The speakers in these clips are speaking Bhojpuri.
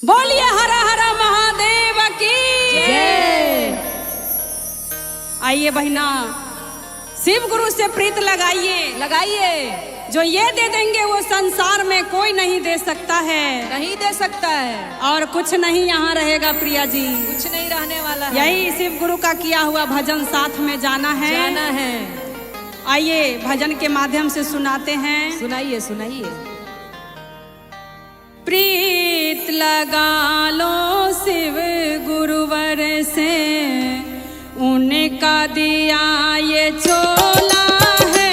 बोलिए हर हर महादेव की जय। आइए बहना, शिव गुरु से प्रीत लगाइए। जो ये दे देंगे वो संसार में कोई नहीं दे सकता है। और कुछ नहीं यहाँ रहेगा प्रिया जी, कुछ नहीं रहने वाला है। यही शिव गुरु का किया हुआ भजन साथ में जाना है। आइए भजन के माध्यम से सुनाते हैं। सुनाइए। प्रीत लगा लो शिव गुरुवर से, उनका दिया ये चोला है।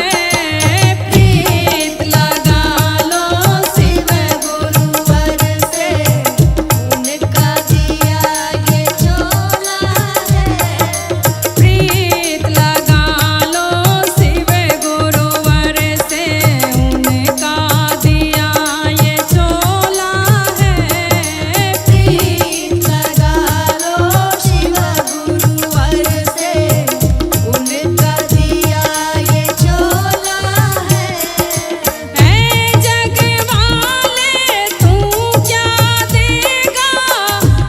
प्रीत लगा लो शिव गुरुवर से, उनका दिया ये चोला है। प्रीत लगा लो शिव गुरुवर से, उनका दिया ये चोला है। प्रीत लगा लो शिव गुरुवर से, उनका दिया ये चोला है। ऐ जग वाले तू क्या देगा,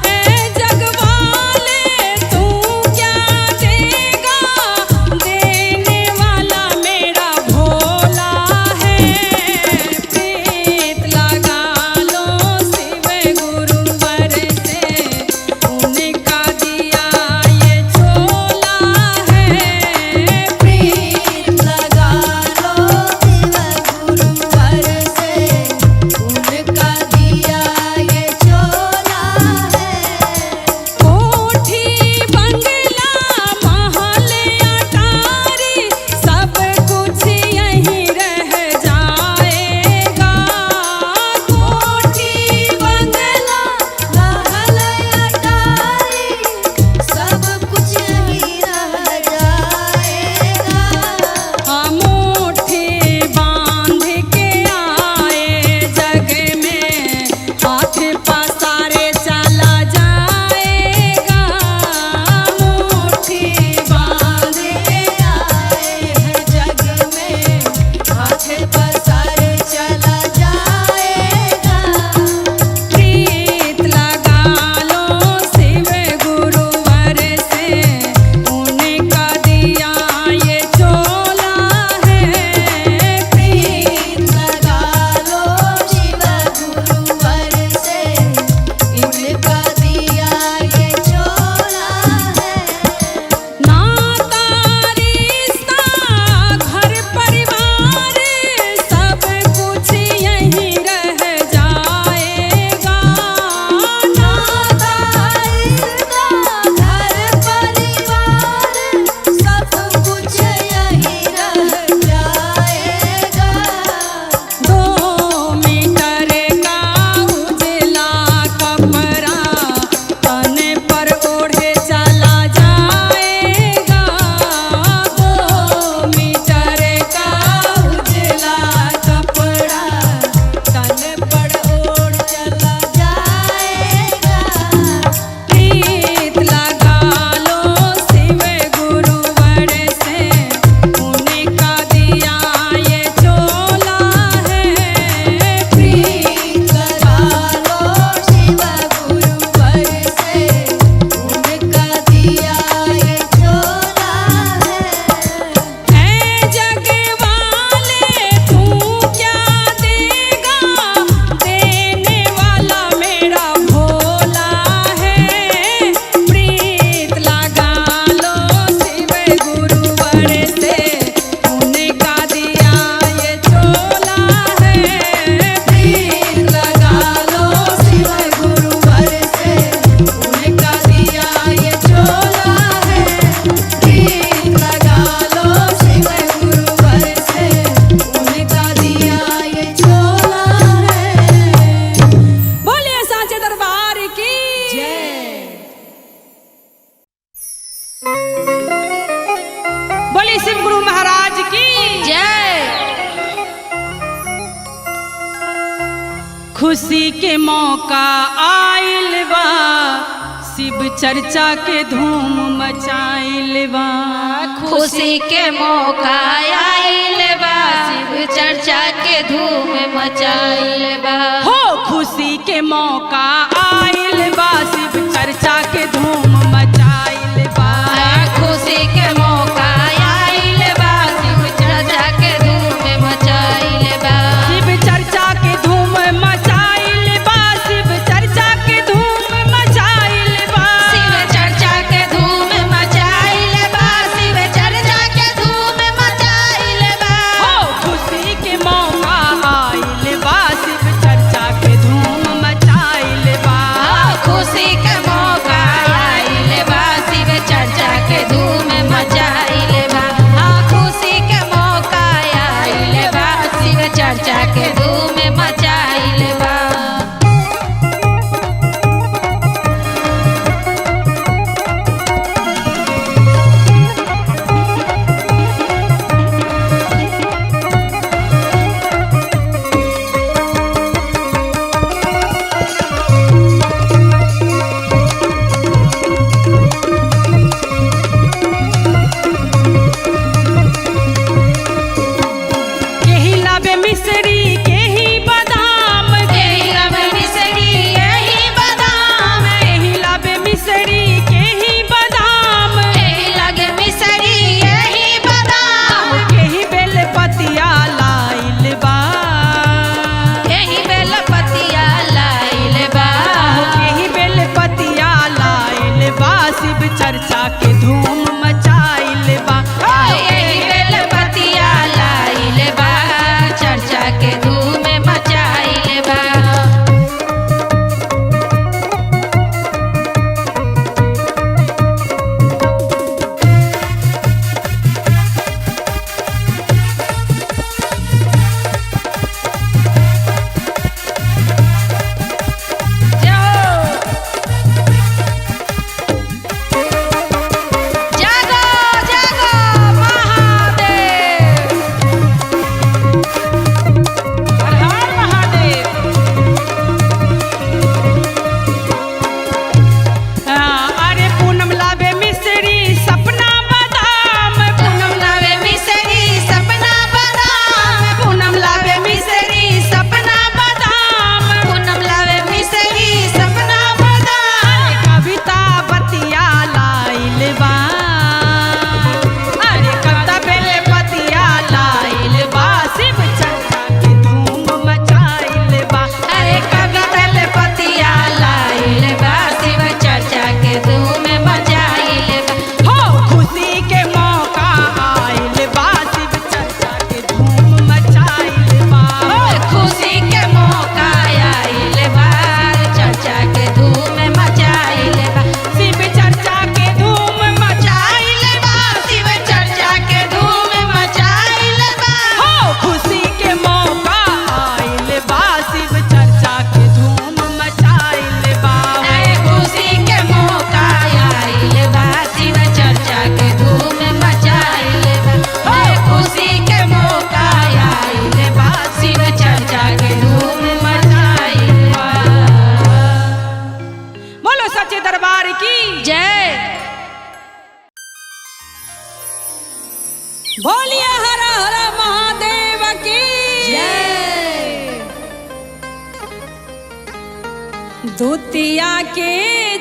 ऐ जग वाले तू क्या देगा, देने वाला मेरा भोला है। प्रीत लगा लो शिव गुरुवर से, उनका दिया ये चोला है। प्रीत लगा लो शिव गुरुवर से, उनका दिया ये चोला है। कोठी बंगला महल अटारी, सब कुछ यहीं रह जाएगा। कोठी बंगला महल अटारी, सब कुछ यहीं रह जाएगा। हम मुट्ठी बांध के आए जग में, हाथ पसारे चला जाएगा। मुट्ठी बांध के आए हैं जग में, हाथ पसारे चला जाएगा। प्रीत लगा लो शिव गुरुवर से, उनका दिया ये चोला है। प्रीत लगा लो शिव गुरुवर से, उनका दिया ये चोला है। नाता रिश्ता घर परिवार, सब कुछ यहीं रह जाएगा। नाता रिश्ता घर परिवार, सब कुछ यहीं रह जाएगा। 2 मीटर का उजला कपड़ा तन पर ओढ़े चला जाएगा। 2 मीटर का उजला कपड़ा तन पर ओढ़ चला जाएगा। प्रीत लगा लो शिव गुरुवर से, उनका दिया ये चोला है। प्रीत लगा लो शिव गुरुवर से, उनका दिया ये चोला है। ऐ जग वाले तू क्या देगा, देने वाला मेरा भोला है। प्रीत लगा लो शिव गुरुवर से, उनका दिया ये चोला है। प्रीत लगा लो शिव गुरुवर से, उनका दिया ये चोला है। प्रीत लगा लो शिव गुरुवर से, उनका दिया ये चोला है। बोलिए साचे दरबार की जय। बोलिए शिव गुरु महाराज की जय। खुशी के मौका आइल बा, शिव चर्चा के धूम मचाइल बा। खुशी के मौका आइल बा, शिव चर्चा के धूम मचाइल बा। हो खुशी के मौका आइल दूतिया के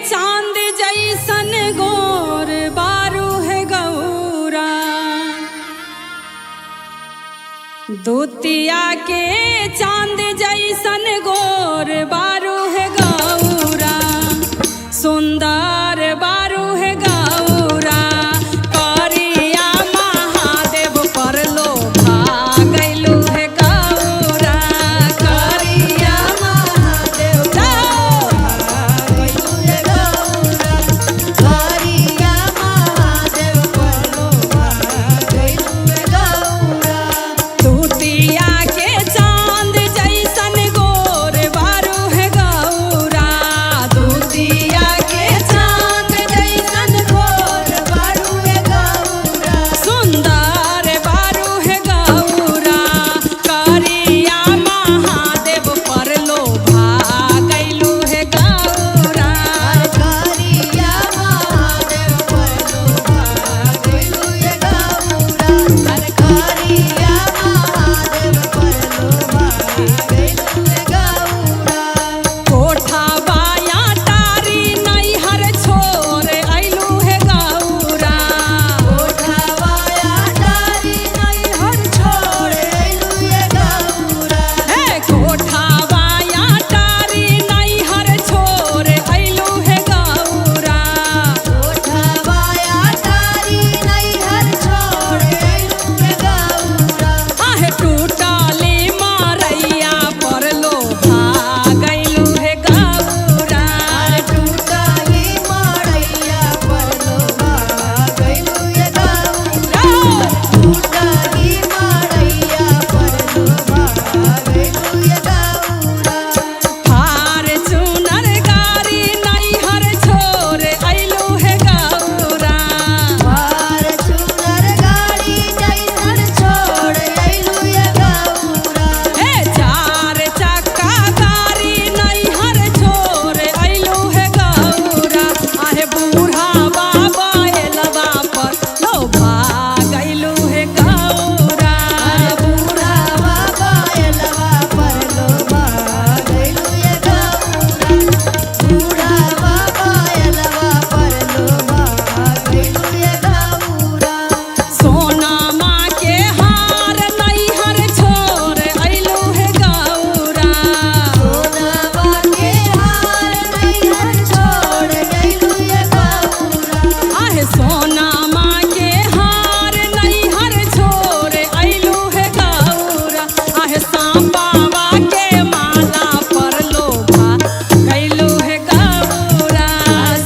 चांद जैसन गोर बारू है गौरा, दूतिया के चांद जैसन गोर बारू है गौरा, सुंदर बारू है गौरा, करिया महादेव पर लोभा गइलू है गौरा, करिया महादेव गइलू है गौरा, करिया महादेव पर लोभा गइलू है गौरा, दूतिया के चांद जैसन गोर बारू है गौरा, दूतिया के चांद जैसन गोर बारू है गौरा, सुंदर बारू है गौरा, करिया महादेव पर लोभा गइलू है गौरा, करिया महादेव पर लोभा गइलू है गौरा, करिया महादेव पर लोभा गइलू है गौरा, कोठा बाया टारी नैहर छोड़ अइलू है गौरा, कोठा बाया टारी नैहर छोड़ अइलू है गौरा, हे कोठा बाया टारी नैहर छोड़ अइलू है गौरा, कोठा बाया टारी नैहर छोड़ अइलू है गौरा, आहे टूटली मारैया पर लोभा गइलू है गौरा, टूटली मारैया पर लोभा गइलू है गौरा, टूटली मारैया पर लोभा गइलू है गौरा, हार चुनर गारी नैहर छोड़ अइलू है गौरा, हार चुनर गारी नैहर छोड़ अइलू है गौरा, हे चार चक्का गारी नैहर छोड़ अइलू है गौरा, आहे बूढ़ा बाबा एलवा पर लोभा गइलू है गौरा, बूढ़ा बाबा एलवा पर लोभा गइलू है गौरा, बूढ़ा बाबा एलवा पर लोभा गइलू है गौरा, सोना माँ के हार नैहर छोड़ अइलू है गौरा, सोना माँ के हार नैहर छोड़ अइलू है गौरा, आहे सोना माँ के हार नैहर छोड़ अइलू है गौरा, आहे सांबावा के माला पर लोभा गइलू है गौरा,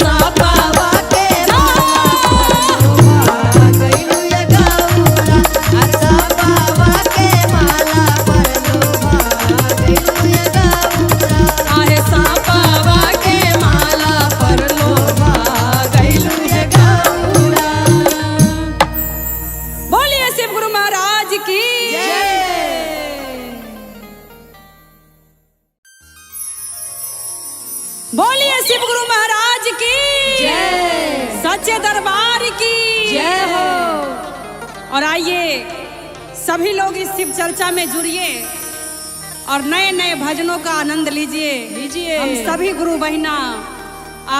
सांबावा के माला पर लोभा गइलू है गौरा, सांबावा के माला पर लोभा गइलू है गौरा, आहे सांबावा के माला पर लोभा गइलू है गौरा। बोलिए शिव गुरु महाराज की जय। बोलिए शिव गुरु महाराज की जय, सच्चे दरबार की जय हो। और आइए सभी लोग इस शिव चर्चा में जुड़िए और नए नए भजनों का आनंद लीजिए। हम सभी गुरु बहिना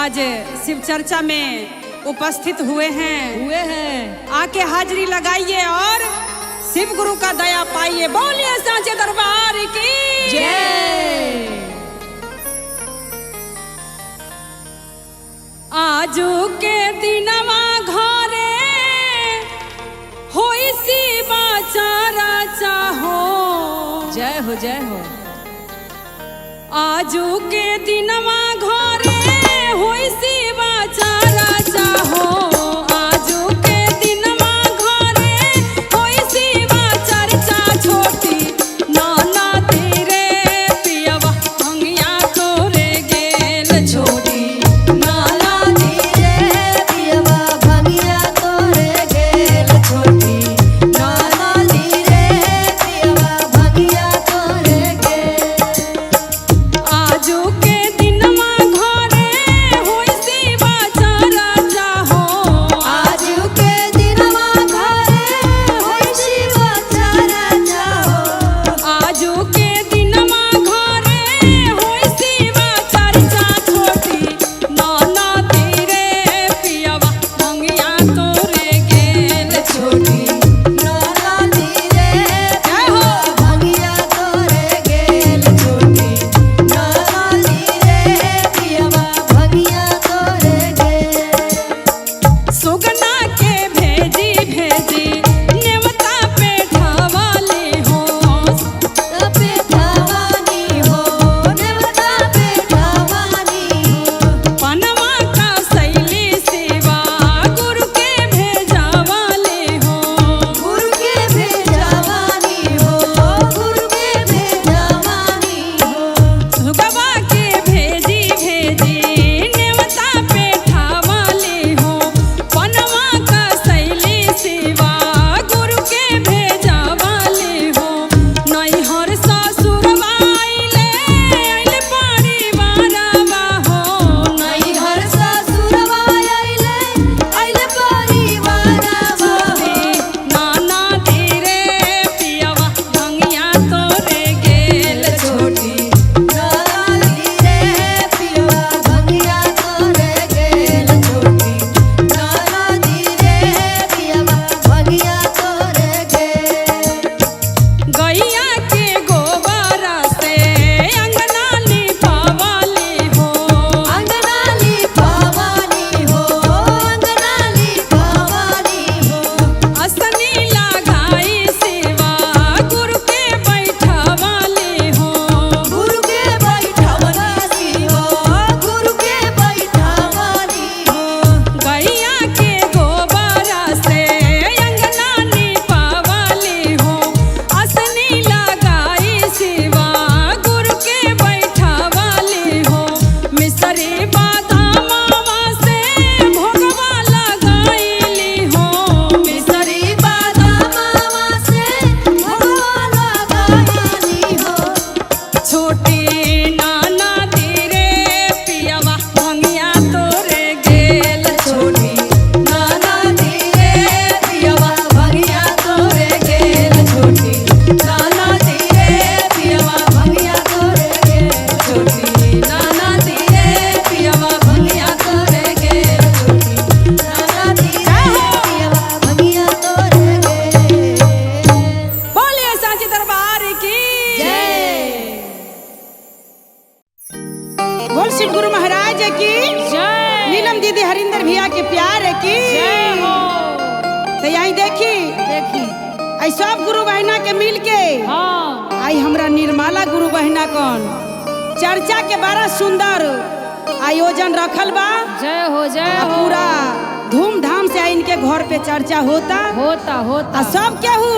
आज शिव चर्चा में उपस्थित हुए हैं, आके हाजिरी लगाइए और शिव गुरु का दया पाइए। बोलिए सांचे दरबार की जय। आजू के दिनवा घरे होई सी बाचारा चाहो, जय हो जय हो। आजू के दिनवा घरे होई सी बाचारा चाहो, आजू के दिनवा घरे होई सी बाचर्चा छोटी नाना तेरे पियवा भंगिया तोरे गेल छोटी, नाना तेरे पियवा भंगिया तोरे गेल छोटी, नाना तेरे पियवा भंगिया तोरे गेल, आजू के दिनवा घरे होई सी बाचारा चाहो, शिव गुरु महाराज की जय। नीलम दीदी हरिंदर भैया के प्यार की जय हो। तो यही देखी आई सब गुरु बहना के मिल के हाँ। आई हमरा निर्मला गुरु बहना कौन चर्चा के बड़ा सुंदर आयोजन रखल बा। जय हो जय हो। पूरा धूमधाम से इनके घर पे चर्चा होता होता सब केहू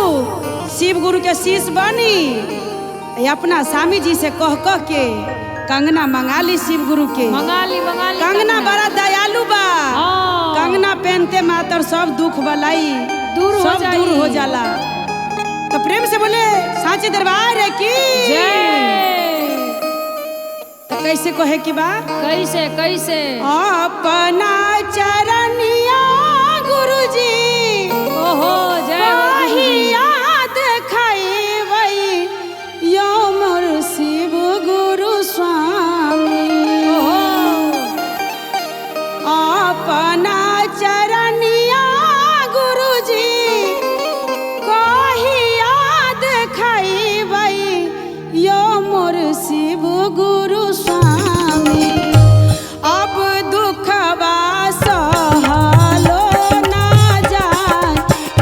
शिव गुरु के शिष्य बनी अपना स्वामी जी से कह के कंगना मंगा ली शिव गुरु के। मंगा ली कंगना बड़ा दयालु बा। हाँ। कंगना पहनते मातर सब दुख बलाई दूर हो जाला। तो प्रेम से बोले साचे दरबार है की जय। तो कैसे कहे की बा कैसे अपना चरनिया गुरुजी ओहो जय हो। याद खाई यो मोर शिव गुरु स्वामी अपना चरनिया गुरुजी कही याद खाई यो मोर शिव गुरु स्वामी अब दुखवा सहलो ना जाय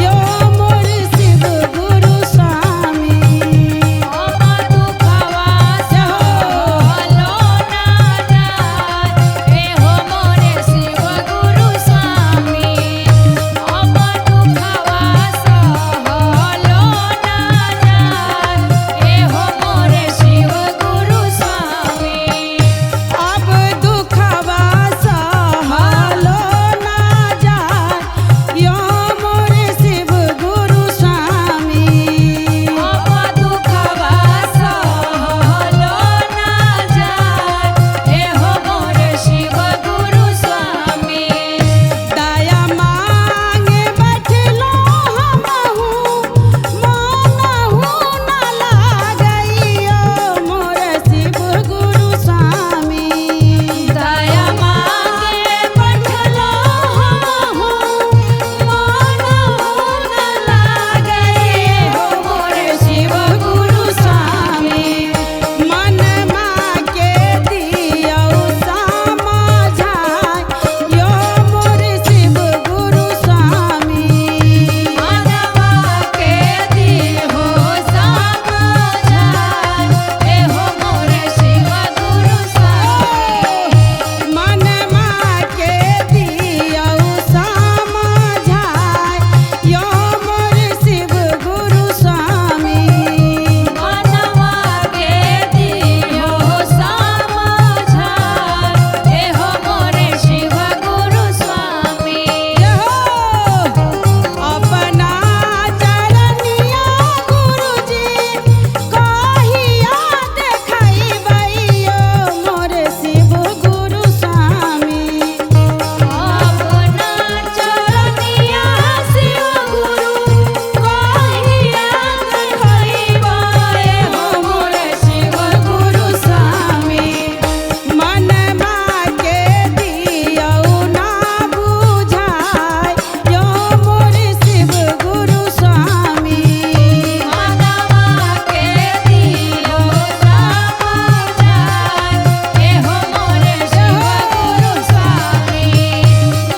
यो मोर शिव गुरु स्वामी अब दुखवा सहलो ना जाय ए हो मोरे शिव गुरु स्वामी। अब दुखवा सहलो ना जाय ए हो मोरे शिव गुरु स्वामी। अब दुखवा सहलो ना जाय यो मोर शिव गुरु स्वामी अब दुखवा सहलो ना जाय ए हो मोरे शिव गुरु स्वामी। दया मांगे बैठलो हमहू मनहू न लागइयो मोर शिव गुरु स्वामी दया मांगे बैठलो हमहू मनहू न लागए हो मोरे शिव गुरु स्वामी। मन माके दियौ समझाय यो मोर शिव गुरु स्वामी मानवा के दिहो समझाय ए हो मोरे शिव गुरु स्वामी। मन माके दियौ समझाय यो मोर शिव गुरु स्वामी मानवा के दिहो समझाय ए हो मोरे शिव गुरु स्वामी। अपना चरनिया गुरुजी कहिया देखैबैयो मोर शिव गुरु स्वामी अपना चरनिया शिव गुरु कहिया देखैबा ए हो मोरे शिव गुरु स्वामी। मन माके दियौ ना बुझाय यो मोर शिव गुरु स्वामी मानवा के दिहो समझाय ए हो मोरे शिव गुरु स्वामी।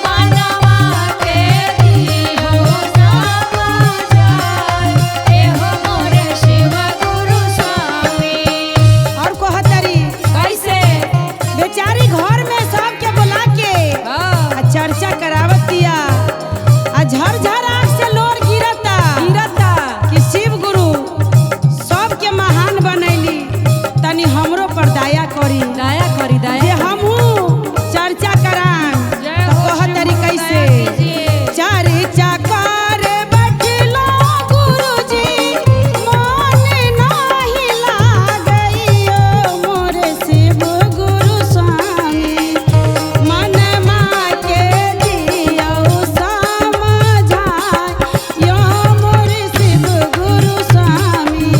मानवा के दिहो समझाय ए हो मोरे शिव गुरु स्वामी। और कहतरी कैसे बेचारी घर में सबके बुला के आ चर्चा करावत दिया आ झरझर आँख से लोर गिरता कि शिव गुरु सबके महान बनैली तनी हमरो पर दया करी जे हमहू चर्चा कराम जय तो हो कहतरी शिव कैसे दया कीजिए। चर्चा करे बैठलो गुरुजी मन नाही लागइयो मोर शिव गुरु स्वामी मन माके दियौ समझाय यो मोर शिव गुरु स्वामी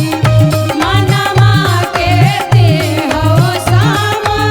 मानवा के दिहो समझाय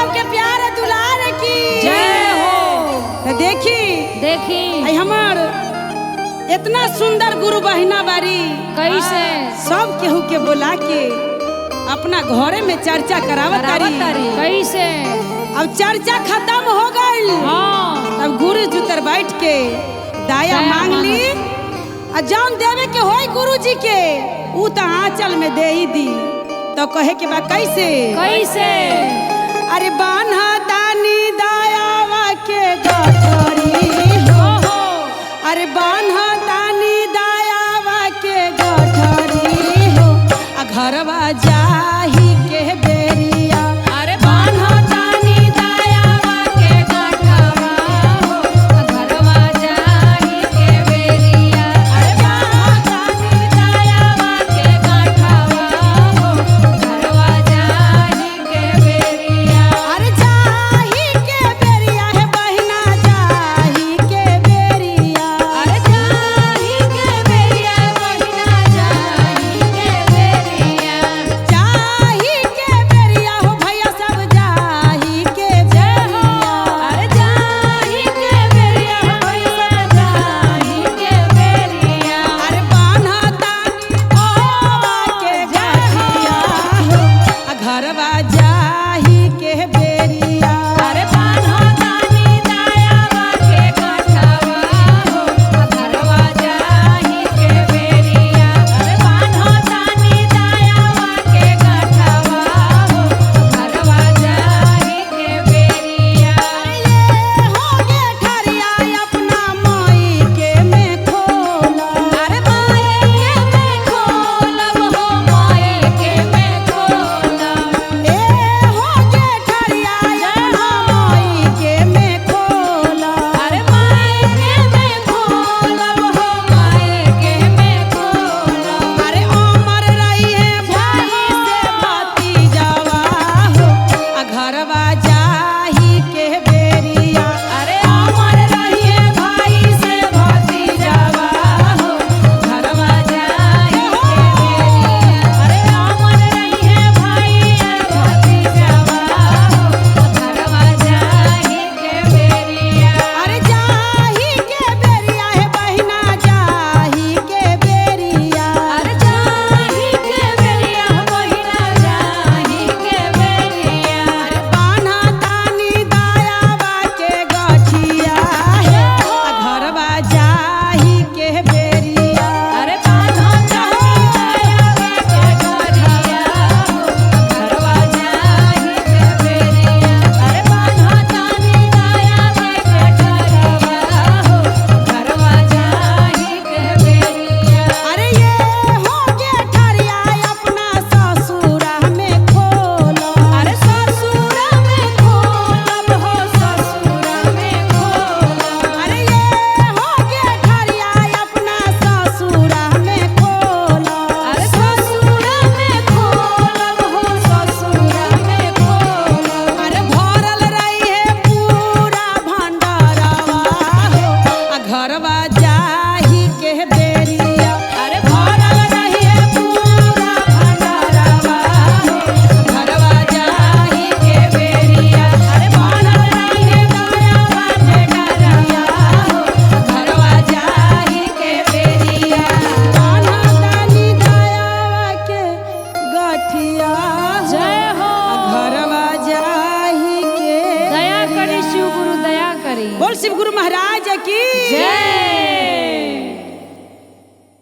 गजब के प्यार दुलार की जय हो। तो देखी देखी आई हमार इतना सुंदर गुरु बहिना बारी कैसे सब केहू के बुला के अपना घरे में चर्चा करावत तारी। कैसे अब चर्चा खत्म हो गई। हाँ अब गुरु जी तर बैठ के दाया मांग ली और जान देवे के होई गुरु जी के ऊ तो आंचल में दे ही दी। तो कहे के बा कैसे कैसे अरे बान्हा दानी दायावा के गठरी हो अरे बान्हा दानी दायावा के गठरी हो आ घरवा जाही